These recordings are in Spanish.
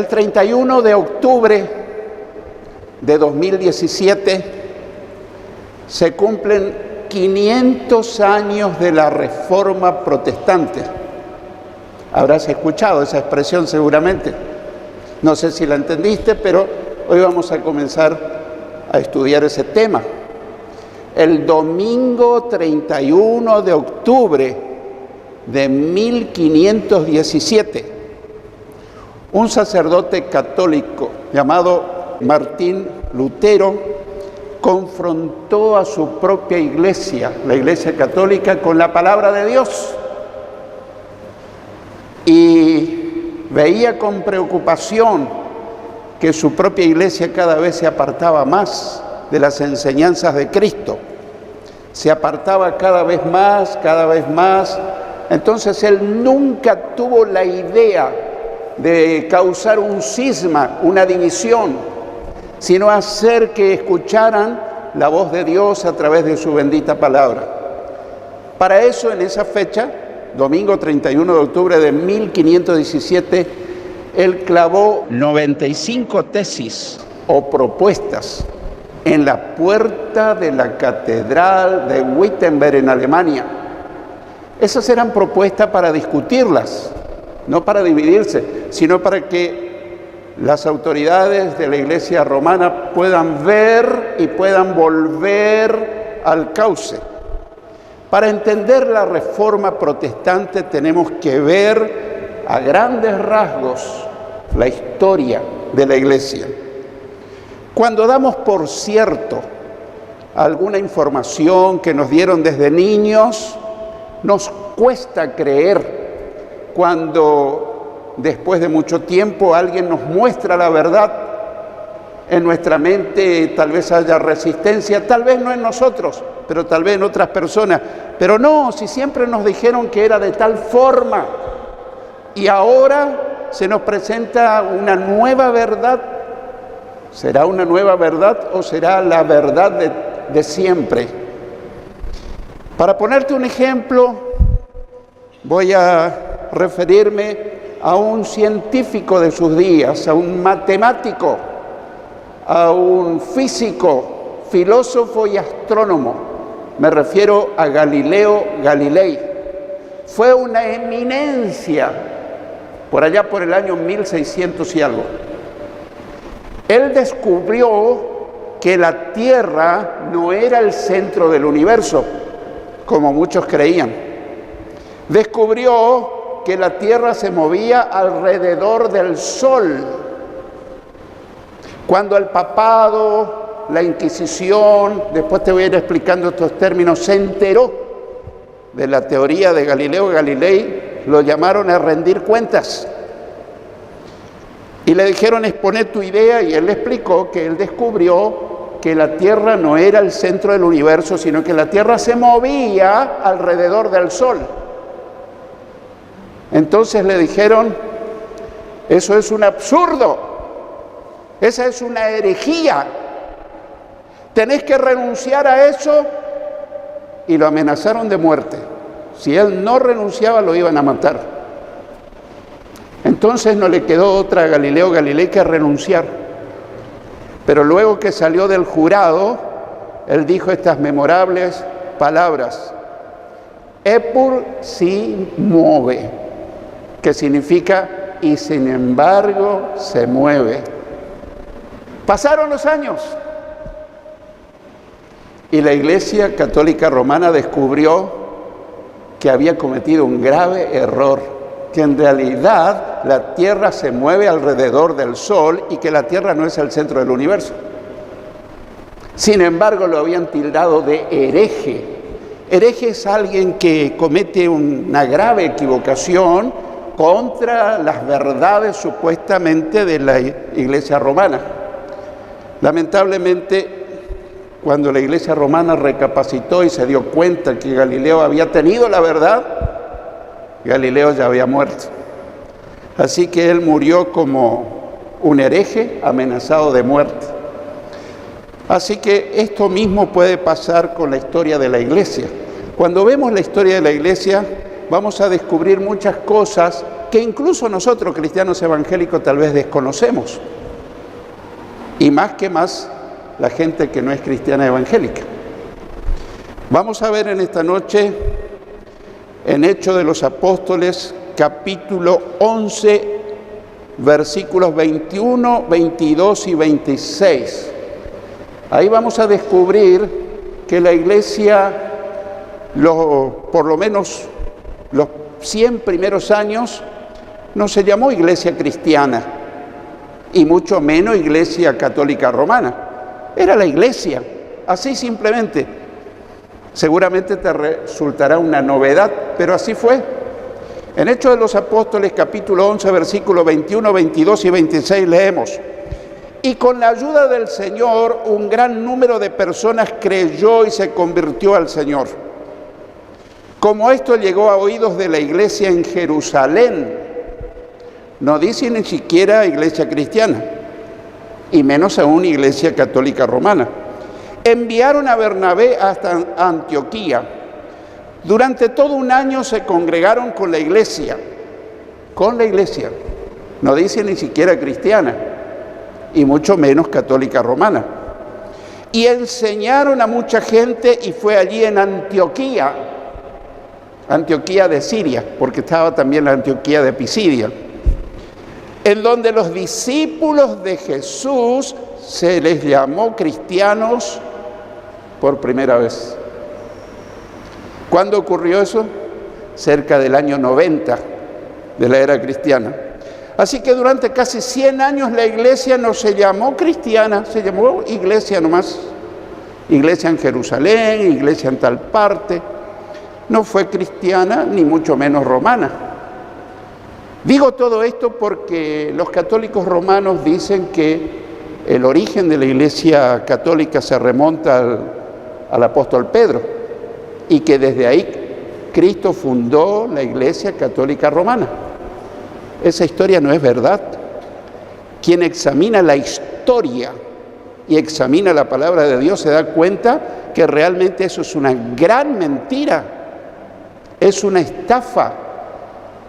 El 31 de octubre de 2017 se cumplen 500 años de la Reforma Protestante. Habrás escuchado esa expresión seguramente. No sé si la entendiste, pero hoy vamos a comenzar a estudiar ese tema. El domingo 31 de octubre de 1517, un sacerdote católico llamado Martín Lutero confrontó a su propia iglesia, la Iglesia Católica, con la palabra de Dios. Y veía con preocupación que su propia iglesia cada vez se apartaba más de las enseñanzas de Cristo. Se apartaba cada vez más. Entonces él nunca tuvo la idea de causar un cisma, una división, sino hacer que escucharan la voz de Dios a través de su bendita palabra. Para eso, en esa fecha, domingo 31 de octubre de 1517, él clavó 95 tesis o propuestas en la puerta de la catedral de Wittenberg en Alemania. Esas eran propuestas para discutirlas, no para dividirse, sino para que las autoridades de la Iglesia romana puedan ver y puedan volver al cauce. Para entender la Reforma Protestante tenemos que ver a grandes rasgos la historia de la Iglesia. Cuando damos por cierto alguna información que nos dieron desde niños, nos cuesta creer cuando después de mucho tiempo alguien nos muestra la verdad. En nuestra mente tal vez haya resistencia, tal vez no en nosotros, pero tal vez en otras personas. Pero no, si siempre nos dijeron que era de tal forma y ahora se nos presenta una nueva verdad. ¿Será una nueva verdad o será la verdad de siempre? Para ponerte un ejemplo, voy a referirme a un científico de sus días, a un matemático, a un físico, filósofo y astrónomo. Me refiero a Galileo Galilei. Fue una eminencia por allá por el año 1600 y algo. Él descubrió que la Tierra no era el centro del universo, como muchos creían. Descubrió que la Tierra se movía alrededor del Sol. Cuando el papado, la Inquisición, después te voy a ir explicando estos términos, se enteró de la teoría de Galileo Galilei, lo llamaron a rendir cuentas. Y le dijeron, expone tu idea, y él le explicó que él descubrió que la Tierra no era el centro del universo, sino que la Tierra se movía alrededor del Sol. Entonces le dijeron, eso es un absurdo, esa es una herejía, tenés que renunciar a eso, y lo amenazaron de muerte. Si él no renunciaba, lo iban a matar. Entonces no le quedó otra a Galileo Galilei que renunciar. Pero luego que salió del jurado, él dijo estas memorables palabras: Eppur si muove, que significa y sin embargo se mueve. Pasaron los años y la Iglesia Católica Romana descubrió que había cometido un grave error, que en realidad la Tierra se mueve alrededor del Sol y que la Tierra no es el centro del universo. Sin embargo, lo habían tildado de hereje. Hereje es alguien que comete una grave equivocación contra las verdades supuestamente de la Iglesia romana. Lamentablemente, cuando la Iglesia romana recapacitó y se dio cuenta que Galileo había tenido la verdad, Galileo ya había muerto. Así que él murió como un hereje amenazado de muerte. Así que esto mismo puede pasar con la historia de la Iglesia. Cuando vemos la historia de la Iglesia, vamos a descubrir muchas cosas que incluso nosotros, cristianos evangélicos, tal vez desconocemos. Y más la gente que no es cristiana evangélica. Vamos a ver en esta noche, en Hechos de los Apóstoles, capítulo 11, versículos 21, 22 y 26. Ahí vamos a descubrir que la iglesia, por lo menos los 100 primeros años, no se llamó iglesia cristiana y mucho menos iglesia católica romana. Era la iglesia, así simplemente. Seguramente te resultará una novedad, pero así fue. En Hechos de los Apóstoles, capítulo 11, versículos 21, 22 y 26 leemos: y con la ayuda del Señor, un gran número de personas creyó y se convirtió al Señor. Como esto llegó a oídos de la iglesia en Jerusalén, no dice ni siquiera iglesia cristiana, y menos aún iglesia católica romana, enviaron a Bernabé hasta Antioquía. Durante todo un año se congregaron con la iglesia, no dice ni siquiera cristiana, y mucho menos católica romana. Y enseñaron a mucha gente, y fue allí en Antioquía de Siria, porque estaba también la Antioquía de Pisidia, en donde los discípulos de Jesús se les llamó cristianos por primera vez. ¿Cuándo ocurrió eso? Cerca del año 90 de la era cristiana. Así que durante casi 100 años la iglesia no se llamó cristiana, se llamó iglesia nomás. Iglesia en Jerusalén, iglesia en tal parte. No fue cristiana ni mucho menos romana. Digo todo esto porque los católicos romanos dicen que el origen de la iglesia católica se remonta al apóstol Pedro y que desde ahí Cristo fundó la iglesia católica romana. Esa historia no es verdad. Quien examina la historia y examina la palabra de Dios se da cuenta que realmente eso es una gran mentira, es una estafa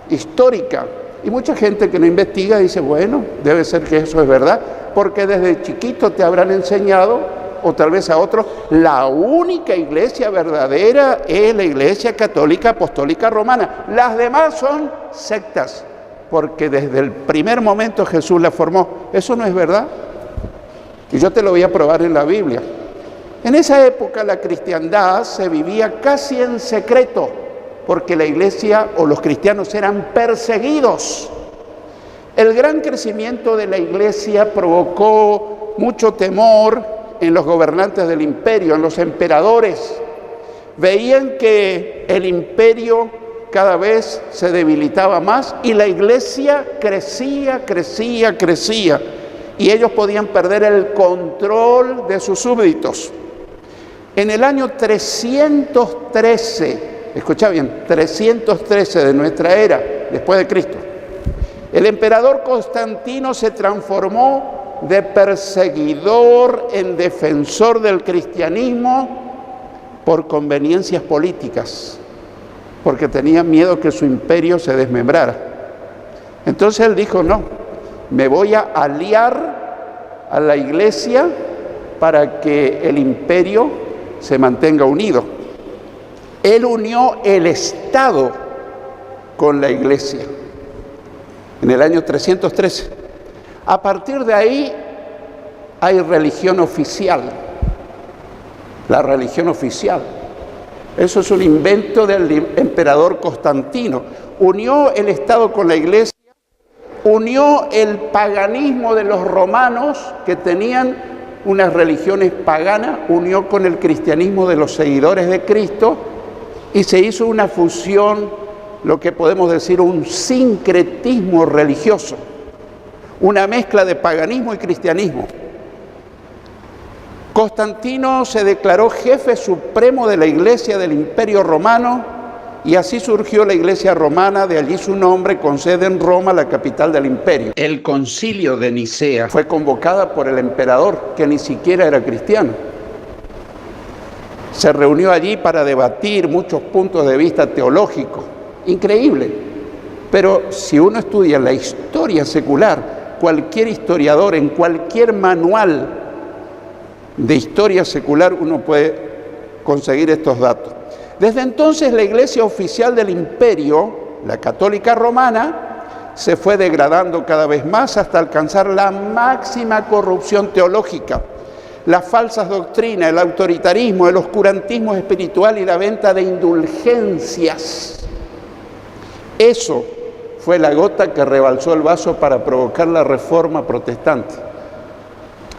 histórica. Y mucha gente que no investiga dice, bueno, debe ser que eso es verdad, porque desde chiquito te habrán enseñado, o tal vez a otros, la única iglesia verdadera es la iglesia católica apostólica romana. Las demás son sectas, porque desde el primer momento Jesús la formó. Eso no es verdad. Y yo te lo voy a probar en la Biblia. En esa época la cristiandad se vivía casi en secreto, porque la iglesia o los cristianos eran perseguidos. El gran crecimiento de la iglesia provocó mucho temor en los gobernantes del imperio, en los emperadores. Veían que el imperio cada vez se debilitaba más y la iglesia crecía. Y ellos podían perder el control de sus súbditos. En el año 313, escucha bien, 313 de nuestra era, después de Cristo, el emperador Constantino se transformó de perseguidor en defensor del cristianismo por conveniencias políticas, porque tenía miedo que su imperio se desmembrara. Entonces él dijo, no, me voy a aliar a la iglesia para que el imperio se mantenga unido. Él unió el Estado con la iglesia en el año 313. A partir de ahí hay religión oficial, la religión oficial. Eso es un invento del emperador Constantino. Unió el Estado con la iglesia, unió el paganismo de los romanos que tenían unas religiones paganas, unió con el cristianismo de los seguidores de Cristo y se hizo una fusión, lo que podemos decir un sincretismo religioso, una mezcla de paganismo y cristianismo. Constantino se declaró jefe supremo de la iglesia del Imperio Romano y así surgió la iglesia romana, de allí su nombre, con sede en Roma, la capital del imperio. El concilio de Nicea fue convocada por el emperador, que ni siquiera era cristiano. Se reunió allí para debatir muchos puntos de vista teológicos. Increíble. Pero si uno estudia la historia secular, cualquier historiador, en cualquier manual de historia secular, uno puede conseguir estos datos. Desde entonces, la iglesia oficial del imperio, la católica romana, se fue degradando cada vez más hasta alcanzar la máxima corrupción teológica, las falsas doctrinas, el autoritarismo, el oscurantismo espiritual y la venta de indulgencias. Eso fue la gota que rebalsó el vaso para provocar la reforma protestante.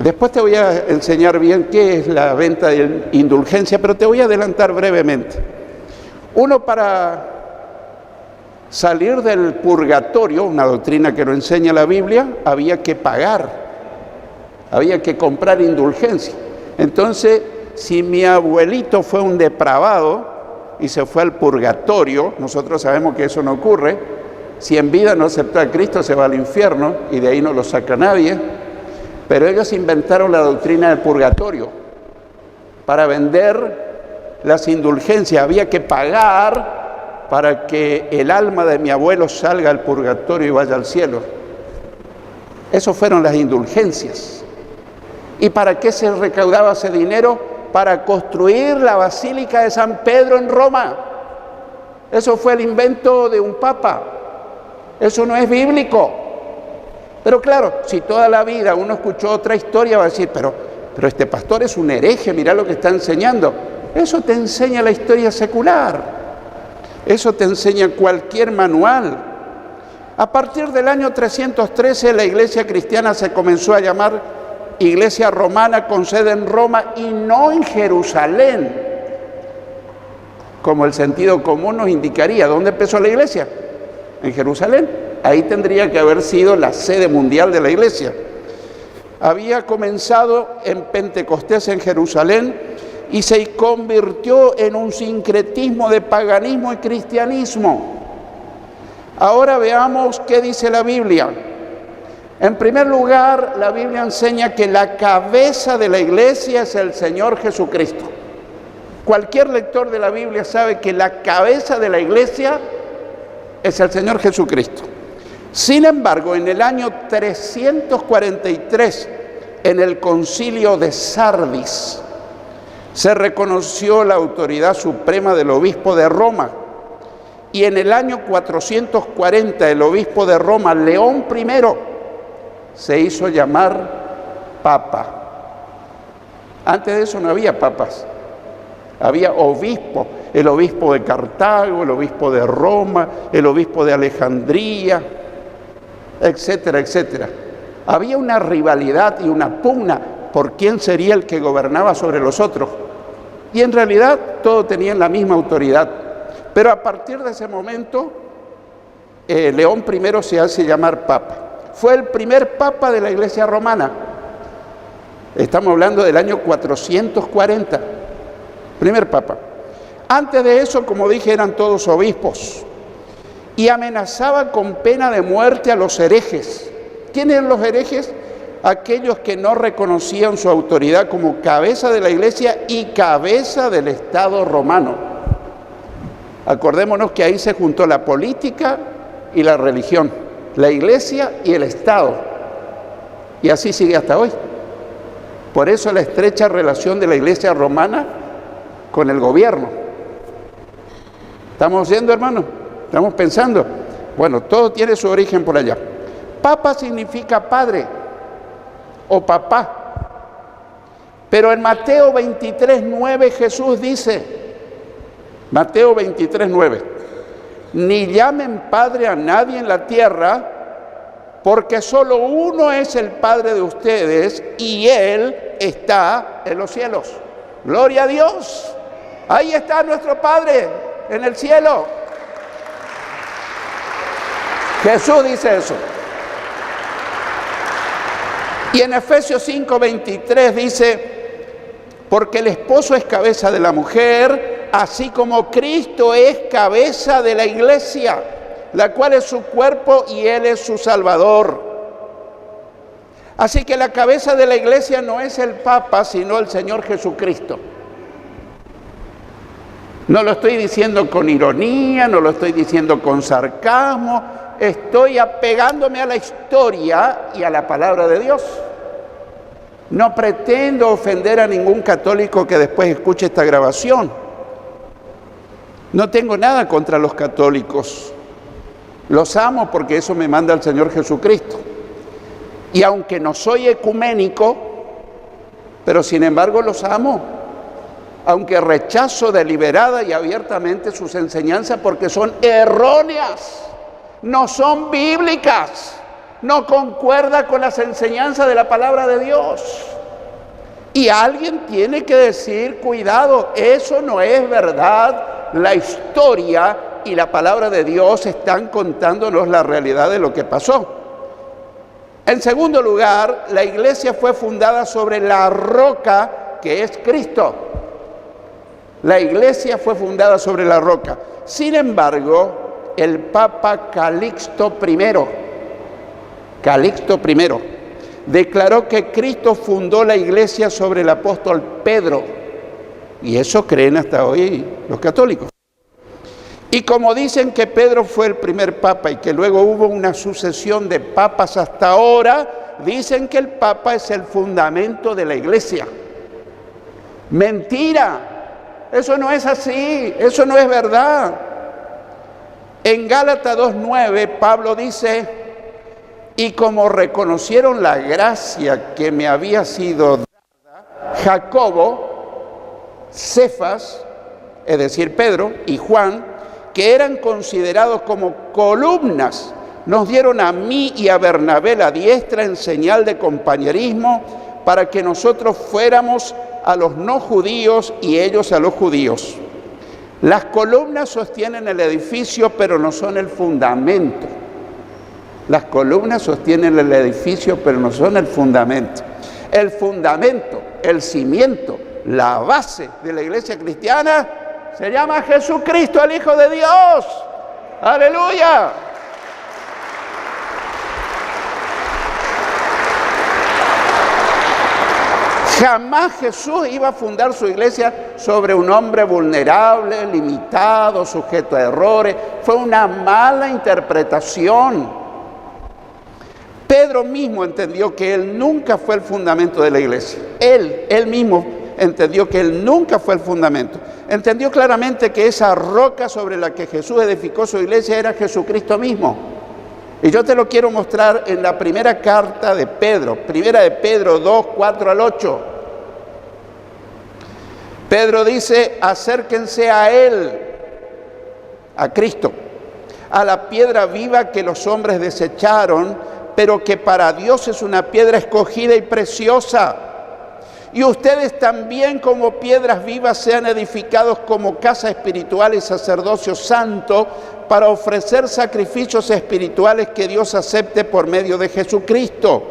Después te voy a enseñar bien qué es la venta de indulgencia, pero te voy a adelantar brevemente. Uno, para salir del purgatorio, una doctrina que no enseña la Biblia, había que pagar, había que comprar indulgencia. Entonces, si mi abuelito fue un depravado y se fue al purgatorio, nosotros sabemos que eso no ocurre. Si en vida no aceptó a Cristo, se va al infierno y de ahí no lo saca nadie. Pero ellos inventaron la doctrina del purgatorio para vender las indulgencias. Había que pagar para que el alma de mi abuelo salga al purgatorio y vaya al cielo. Esas fueron las indulgencias. ¿Y para qué se recaudaba ese dinero? Para construir la Basílica de San Pedro en Roma. Eso fue el invento de un papa. Eso no es bíblico. Pero claro, si toda la vida uno escuchó otra historia, va a decir, pero este pastor es un hereje, mirá lo que está enseñando. Eso te enseña la historia secular. Eso te enseña cualquier manual. A partir del año 313, la iglesia cristiana se comenzó a llamar Iglesia Romana con sede en Roma y no en Jerusalén, como el sentido común nos indicaría. ¿Dónde empezó la iglesia? En Jerusalén. Ahí tendría que haber sido la sede mundial de la iglesia. Había comenzado en Pentecostés en Jerusalén y se convirtió en un sincretismo de paganismo y cristianismo. Ahora veamos qué dice la Biblia. En primer lugar, la Biblia enseña que la cabeza de la iglesia es el Señor Jesucristo. Cualquier lector de la Biblia sabe que la cabeza de la iglesia es el Señor Jesucristo. Sin embargo, en el año 343, en el concilio de Sardis, se reconoció la autoridad suprema del obispo de Roma. Y en el año 440, el obispo de Roma, León I, se hizo llamar papa. Antes de eso no había papas, había obispos. El obispo de Cartago, el obispo de Roma, el obispo de Alejandría, etcétera, etcétera. Había una rivalidad y una pugna por quién sería el que gobernaba sobre los otros. Y en realidad todos tenían la misma autoridad. Pero a partir de ese momento, León I se hace llamar papa. Fue el primer papa de la iglesia romana. Estamos hablando del año 440. Primer papa. Antes de eso, como dije, eran todos obispos. Y amenazaba con pena de muerte a los herejes. ¿Quiénes eran los herejes? Aquellos que no reconocían su autoridad como cabeza de la iglesia y cabeza del Estado romano. Acordémonos que ahí se juntó la política y la religión, la iglesia y el Estado. Y así sigue hasta hoy. Por eso la estrecha relación de la iglesia romana con el gobierno. ¿Estamos viendo, hermano? ¿Estamos pensando? Bueno, todo tiene su origen por allá. Papa significa padre o papá. Pero en Mateo 23:9 Jesús dice, Mateo 23:9, ni llamen padre a nadie en la tierra, porque solo uno es el Padre de ustedes y Él está en los cielos. ¡Gloria a Dios! Ahí está nuestro Padre en el cielo. Jesús dice eso. Y en Efesios 5:23 dice, porque el esposo es cabeza de la mujer, así como Cristo es cabeza de la iglesia, la cual es su cuerpo y Él es su Salvador. Así que la cabeza de la iglesia no es el Papa, sino el Señor Jesucristo. No lo estoy diciendo con ironía, no lo estoy diciendo con sarcasmo, estoy apegándome a la historia y a la palabra de Dios. No pretendo ofender a ningún católico que después escuche esta grabación. No tengo nada contra los católicos. Los amo porque eso me manda el Señor Jesucristo. Y aunque no soy ecuménico, pero sin embargo los amo. Aunque rechazo deliberada y abiertamente sus enseñanzas porque son erróneas, no son bíblicas, no concuerda con las enseñanzas de la palabra de Dios. Y alguien tiene que decir, cuidado, eso no es verdad. La historia y la palabra de Dios están contándonos la realidad de lo que pasó. En segundo lugar, la iglesia fue fundada sobre la roca que es Cristo. La iglesia fue fundada sobre la roca. Sin embargo, el Papa Calixto I declaró que Cristo fundó la iglesia sobre el apóstol Pedro. Y eso creen hasta hoy los católicos. Y como dicen que Pedro fue el primer papa y que luego hubo una sucesión de papas hasta ahora, dicen que el papa es el fundamento de la iglesia. Mentira, eso no es así, eso no es verdad. En Gálatas 2:9 Pablo dice, y como reconocieron la gracia que me había sido dada, Jacobo, Cefas, es decir, Pedro y Juan, que eran considerados como columnas, nos dieron a mí y a Bernabé la diestra en señal de compañerismo para que nosotros fuéramos a los no judíos y ellos a los judíos. Las columnas sostienen el edificio, pero no son el fundamento. Las columnas sostienen el edificio, pero no son el fundamento. El fundamento, el cimiento, la base de la iglesia cristiana se llama Jesucristo, el Hijo de Dios. ¡Aleluya! Jamás Jesús iba a fundar su iglesia sobre un hombre vulnerable, limitado, sujeto a errores. Fue una mala interpretación. Pedro mismo entendió que él nunca fue el fundamento de la iglesia. Él mismo entendió que él nunca fue el fundamento. Entendió claramente que esa roca sobre la que Jesús edificó su iglesia era Jesucristo mismo. Y yo te lo quiero mostrar en la primera carta de Pedro, primera de Pedro 2, 4 al 8. Pedro dice, acérquense a Él, a Cristo, a la piedra viva que los hombres desecharon, pero que para Dios es una piedra escogida y preciosa. Y ustedes también como piedras vivas sean edificados como casa espiritual y sacerdocio santo para ofrecer sacrificios espirituales que Dios acepte por medio de Jesucristo.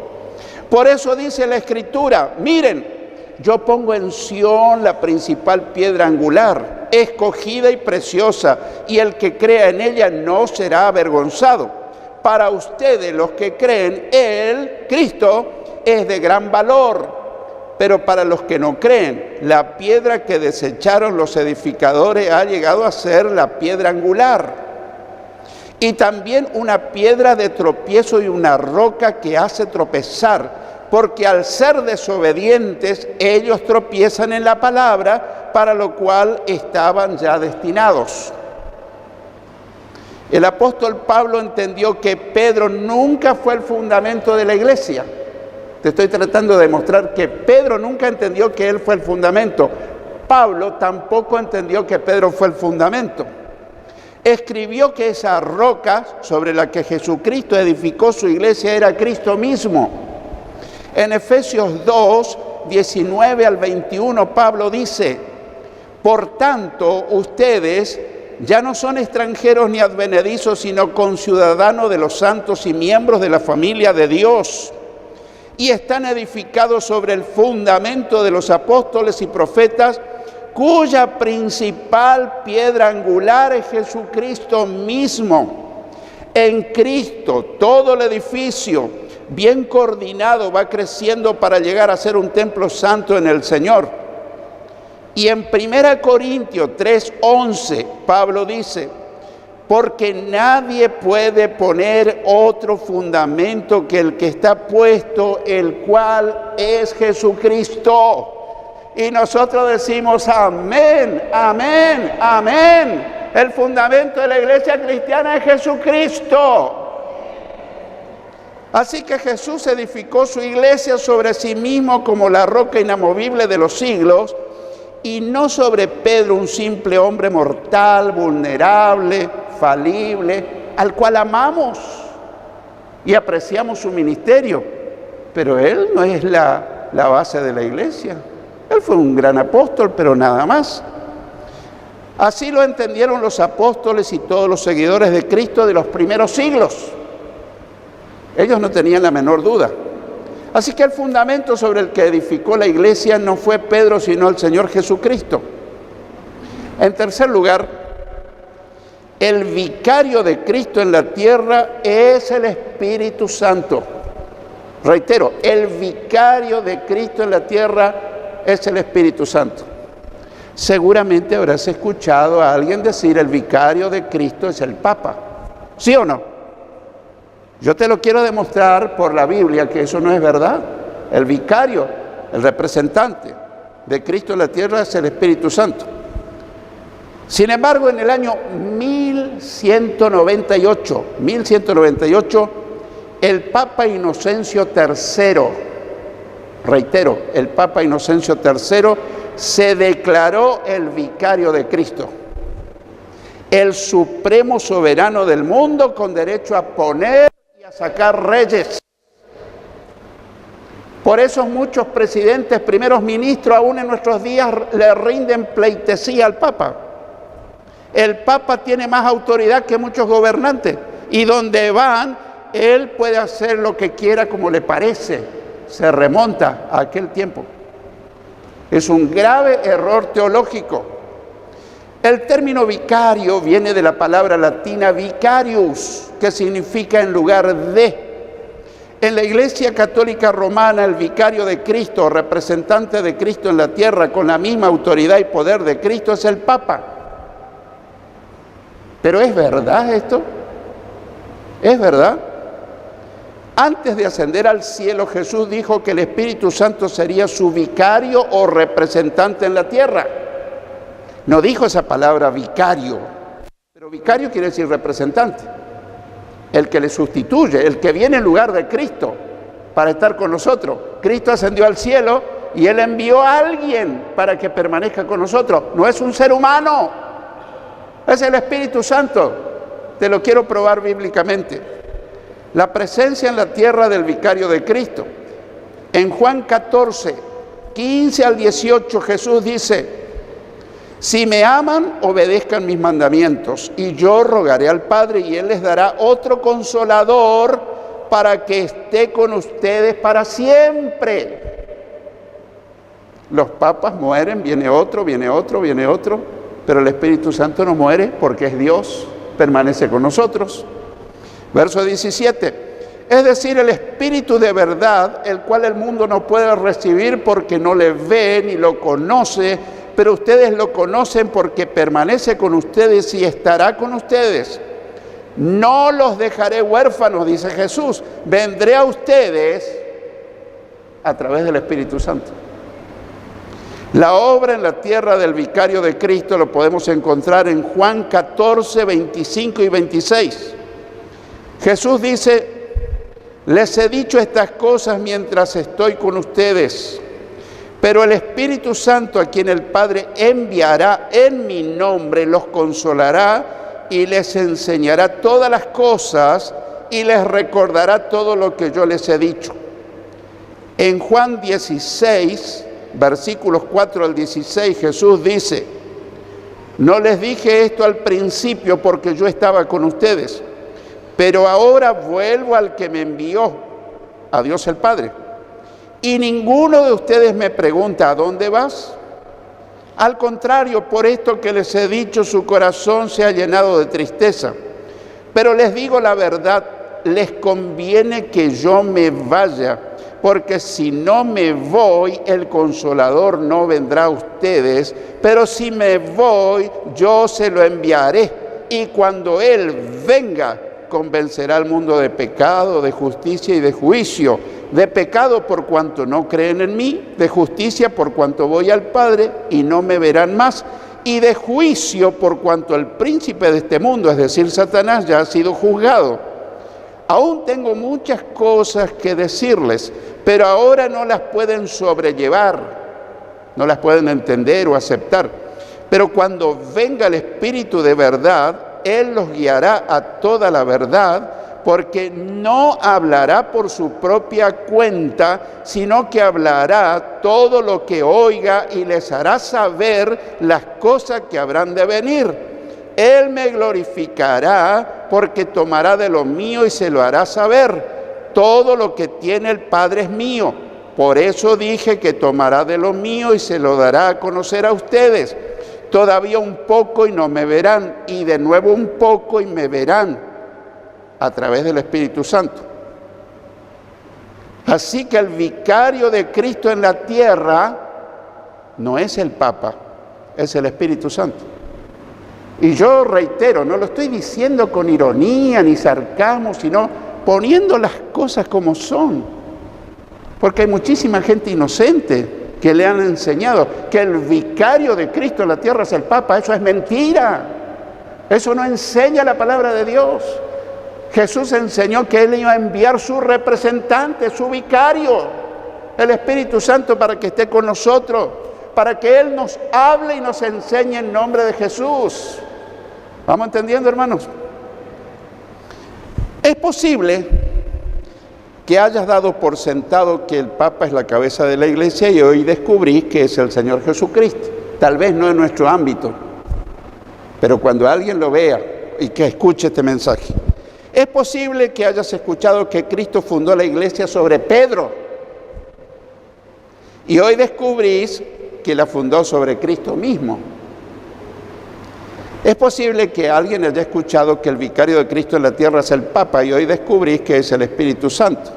Por eso dice la Escritura, miren, yo pongo en Sión la principal piedra angular, escogida y preciosa, y el que crea en ella no será avergonzado. Para ustedes, los que creen, Él, Cristo, es de gran valor. Pero para los que no creen, la piedra que desecharon los edificadores ha llegado a ser la piedra angular. Y también una piedra de tropiezo y una roca que hace tropezar, porque al ser desobedientes, ellos tropiezan en la palabra, para lo cual estaban ya destinados. El apóstol Pablo entendió que Pedro nunca fue el fundamento de la iglesia. Te estoy tratando de demostrar que Pedro nunca entendió que él fue el fundamento. Pablo tampoco entendió que Pedro fue el fundamento. Escribió que esa roca sobre la que Jesucristo edificó su iglesia era Cristo mismo. En Efesios 2, 19 al 21, Pablo dice, por tanto, ustedes ya no son extranjeros ni advenedizos, sino conciudadanos de los santos y miembros de la familia de Dios. Y están edificados sobre el fundamento de los apóstoles y profetas, cuya principal piedra angular es Jesucristo mismo. En Cristo todo el edificio, bien coordinado, va creciendo para llegar a ser un templo santo en el Señor. Y en 1 Corintios 3:11, Pablo dice, porque nadie puede poner otro fundamento que el que está puesto, el cual es Jesucristo. Y nosotros decimos amén, amén, amén. El fundamento de la iglesia cristiana es Jesucristo. Así que Jesús edificó su iglesia sobre sí mismo como la roca inamovible de los siglos, y no sobre Pedro, un simple hombre mortal, vulnerable, falible, al cual amamos y apreciamos su ministerio. Pero él no es la base de la iglesia. Él fue un gran apóstol, pero nada más. Así lo entendieron los apóstoles y todos los seguidores de Cristo de los primeros siglos. Ellos no tenían la menor duda. Así que el fundamento sobre el que edificó la iglesia no fue Pedro, sino el Señor Jesucristo. En tercer lugar, el vicario de Cristo en la tierra es el Espíritu Santo. Reitero, el vicario de Cristo en la tierra es el Espíritu Santo. Seguramente habrás escuchado a alguien decir el vicario de Cristo es el Papa. ¿Sí o no? Yo te lo quiero demostrar por la Biblia que eso no es verdad. El vicario, el representante de Cristo en la tierra es el Espíritu Santo. Sin embargo, en el año 1198, el Papa Inocencio III, reitero, el Papa Inocencio III se declaró el vicario de Cristo, el supremo soberano del mundo con derecho a poner y a sacar reyes. Por eso muchos presidentes, primeros ministros, aún en nuestros días le rinden pleitesía al Papa. El Papa tiene más autoridad que muchos gobernantes y donde van, él puede hacer lo que quiera como le parece. Se remonta a aquel tiempo. Es un grave error teológico. El término vicario viene de la palabra latina vicarius, que significa en lugar de. En la Iglesia Católica Romana, el vicario de Cristo, representante de Cristo en la tierra, con la misma autoridad y poder de Cristo, es el Papa. ¿Pero es verdad esto? ¿Es verdad? Antes de ascender al cielo, Jesús dijo que el Espíritu Santo sería su vicario o representante en la tierra. No dijo esa palabra vicario, pero vicario quiere decir representante. El que le sustituye, el que viene en lugar de Cristo para estar con nosotros. Cristo ascendió al cielo y Él envió a alguien para que permanezca con nosotros. No es un ser humano, es el Espíritu Santo. Te lo quiero probar bíblicamente. La presencia en la tierra del vicario de Cristo. En Juan 14, 15 al 18, Jesús dice: si me aman, obedezcan mis mandamientos, y yo rogaré al Padre, y Él les dará otro consolador para que esté con ustedes para siempre. Los papas mueren, viene otro, viene otro, viene otro, pero el Espíritu Santo no muere porque es Dios, permanece con nosotros. Verso 17, es decir, el Espíritu de verdad, el cual el mundo no puede recibir porque no le ve ni lo conoce, pero ustedes lo conocen porque permanece con ustedes y estará con ustedes. No los dejaré huérfanos, dice Jesús, vendré a ustedes a través del Espíritu Santo. La obra en la tierra del vicario de Cristo lo podemos encontrar en Juan 14, 25 y 26. Jesús dice: les he dicho estas cosas mientras estoy con ustedes, pero el Espíritu Santo, a quien el Padre enviará en mi nombre, los consolará y les enseñará todas las cosas y les recordará todo lo que yo les he dicho. En Juan 16, versículos 4 al 16, Jesús dice: no les dije esto al principio porque yo estaba con ustedes, pero ahora vuelvo al que me envió, a Dios el Padre. Y ninguno de ustedes me pregunta: ¿a dónde vas? Al contrario, por esto que les he dicho, su corazón se ha llenado de tristeza. Pero les digo la verdad, les conviene que yo me vaya, porque si no me voy, el Consolador no vendrá a ustedes, pero si me voy, yo se lo enviaré. Y cuando Él venga, convencerá al mundo de pecado, de justicia y de juicio. De pecado por cuanto no creen en mí, de justicia por cuanto voy al Padre y no me verán más, y de juicio por cuanto el príncipe de este mundo, es decir, Satanás, ya ha sido juzgado. Aún tengo muchas cosas que decirles, pero ahora no las pueden sobrellevar, no las pueden entender o aceptar. Pero cuando venga el Espíritu de verdad, Él los guiará a toda la verdad, porque no hablará por su propia cuenta, sino que hablará todo lo que oiga y les hará saber las cosas que habrán de venir. Él me glorificará porque tomará de lo mío y se lo hará saber. Todo lo que tiene el Padre es mío. Por eso dije que tomará de lo mío y se lo dará a conocer a ustedes. Todavía un poco y no me verán, y de nuevo un poco y me verán, a través del Espíritu Santo. Así que el vicario de Cristo en la tierra no es el Papa, es el Espíritu Santo. Y yo reitero, no lo estoy diciendo con ironía ni sarcasmo, sino poniendo las cosas como son. Porque hay muchísima gente inocente que le han enseñado que el vicario de Cristo en la tierra es el Papa. Eso es mentira. Eso no enseña la palabra de Dios. Jesús enseñó que Él iba a enviar su representante, su vicario, el Espíritu Santo, para que esté con nosotros, para que Él nos hable y nos enseñe en nombre de Jesús. ¿Vamos entendiendo, hermanos? Es posible que hayas dado por sentado que el Papa es la cabeza de la Iglesia y hoy descubrís que es el Señor Jesucristo. Tal vez no en nuestro ámbito, pero cuando alguien lo vea y que escuche este mensaje. Es posible que hayas escuchado que Cristo fundó la Iglesia sobre Pedro y hoy descubrís que la fundó sobre Cristo mismo. Es posible que alguien haya escuchado que el vicario de Cristo en la tierra es el Papa y hoy descubrís que es el Espíritu Santo.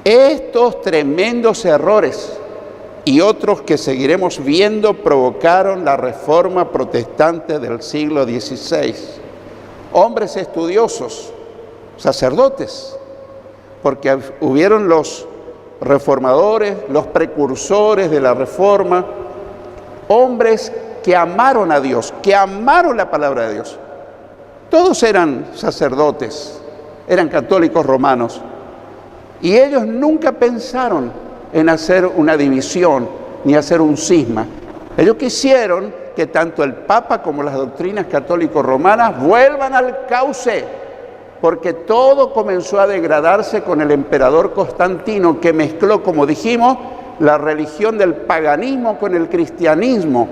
Estos tremendos errores y otros que seguiremos viendo provocaron la Reforma Protestante del siglo XVI. Hombres estudiosos, sacerdotes, porque hubieron los reformadores, los precursores de la Reforma, hombres que amaron a Dios, que amaron la palabra de Dios. Todos eran sacerdotes, eran católicos romanos, y ellos nunca pensaron en hacer una división ni hacer un cisma. Ellos quisieron que tanto el Papa como las doctrinas católicos romanas vuelvan al cauce, porque todo comenzó a degradarse con el emperador Constantino, que mezcló, como dijimos, la religión del paganismo con el cristianismo.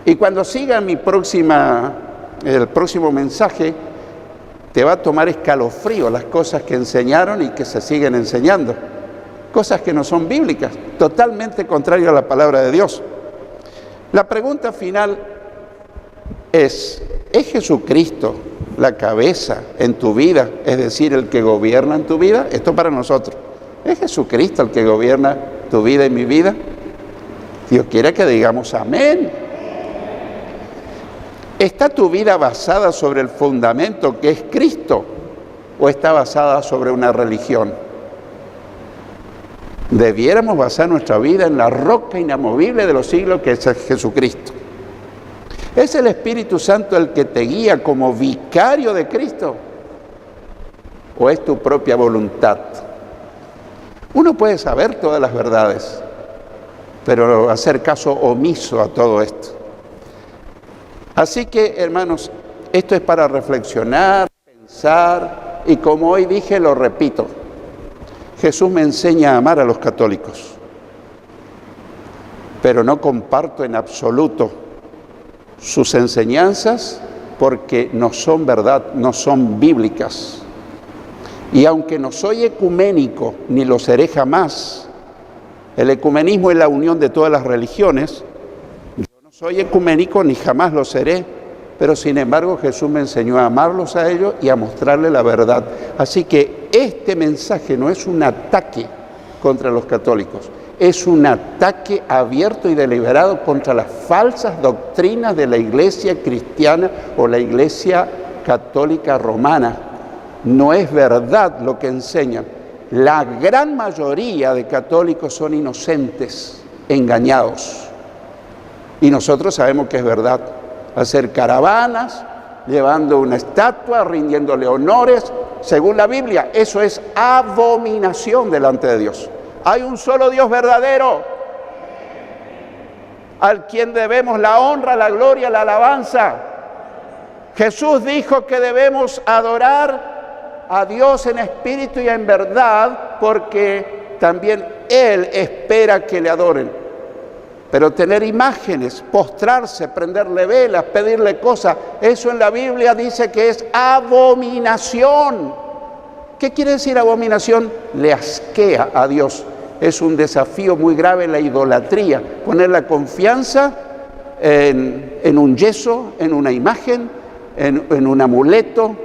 Y cuando siga el próximo mensaje, te va a tomar escalofrío las cosas que enseñaron y que se siguen enseñando. Cosas que no son bíblicas, totalmente contrarias a la palabra de Dios. La pregunta final ¿es Jesucristo la cabeza en tu vida? Es decir, el que gobierna en tu vida. Esto para nosotros. ¿Es Jesucristo el que gobierna tu vida y mi vida? Dios quiere que digamos amén. ¿Está tu vida basada sobre el fundamento que es Cristo o está basada sobre una religión? Debiéramos basar nuestra vida en la roca inamovible de los siglos, que es Jesucristo. ¿Es el Espíritu Santo el que te guía como vicario de Cristo? ¿O es tu propia voluntad? Uno puede saber todas las verdades, pero hacer caso omiso a todo esto. Así que, hermanos, esto es para reflexionar, pensar, y como hoy dije, lo repito. Jesús me enseña a amar a los católicos, pero no comparto en absoluto sus enseñanzas porque no son verdad, no son bíblicas. Y aunque no soy ecuménico, ni lo seré jamás, el ecumenismo es la unión de todas las religiones, yo no soy ecuménico ni jamás lo seré, pero sin embargo Jesús me enseñó a amarlos a ellos y a mostrarles la verdad. Así que este mensaje no es un ataque contra los católicos, es un ataque abierto y deliberado contra las falsas doctrinas de la Iglesia cristiana o la Iglesia católica romana. No es verdad lo que enseñan. La gran mayoría de católicos son inocentes, engañados. Y nosotros sabemos que es verdad. Hacer caravanas, llevando una estatua, rindiéndole honores, según la Biblia, eso es abominación delante de Dios. Hay un solo Dios verdadero, al quien debemos la honra, la gloria, la alabanza. Jesús dijo que debemos adorar a Dios en espíritu y en verdad, porque también Él espera que le adoren. Pero tener imágenes, postrarse, prenderle velas, pedirle cosas, eso en la Biblia dice que es abominación. ¿Qué quiere decir abominación? Le asquea a Dios. Es un desafío muy grave la idolatría, poner la confianza en un yeso, en una imagen, en un amuleto.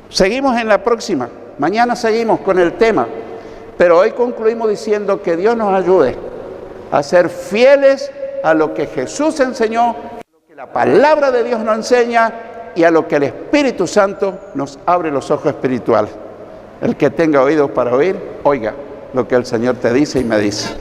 Seguimos en la próxima, mañana seguimos con el tema, pero hoy concluimos diciendo que Dios nos ayude a ser fieles a lo que Jesús enseñó, a lo que la palabra de Dios nos enseña y a lo que el Espíritu Santo nos abre los ojos espirituales. El que tenga oídos para oír, oiga lo que el Señor te dice y me dice.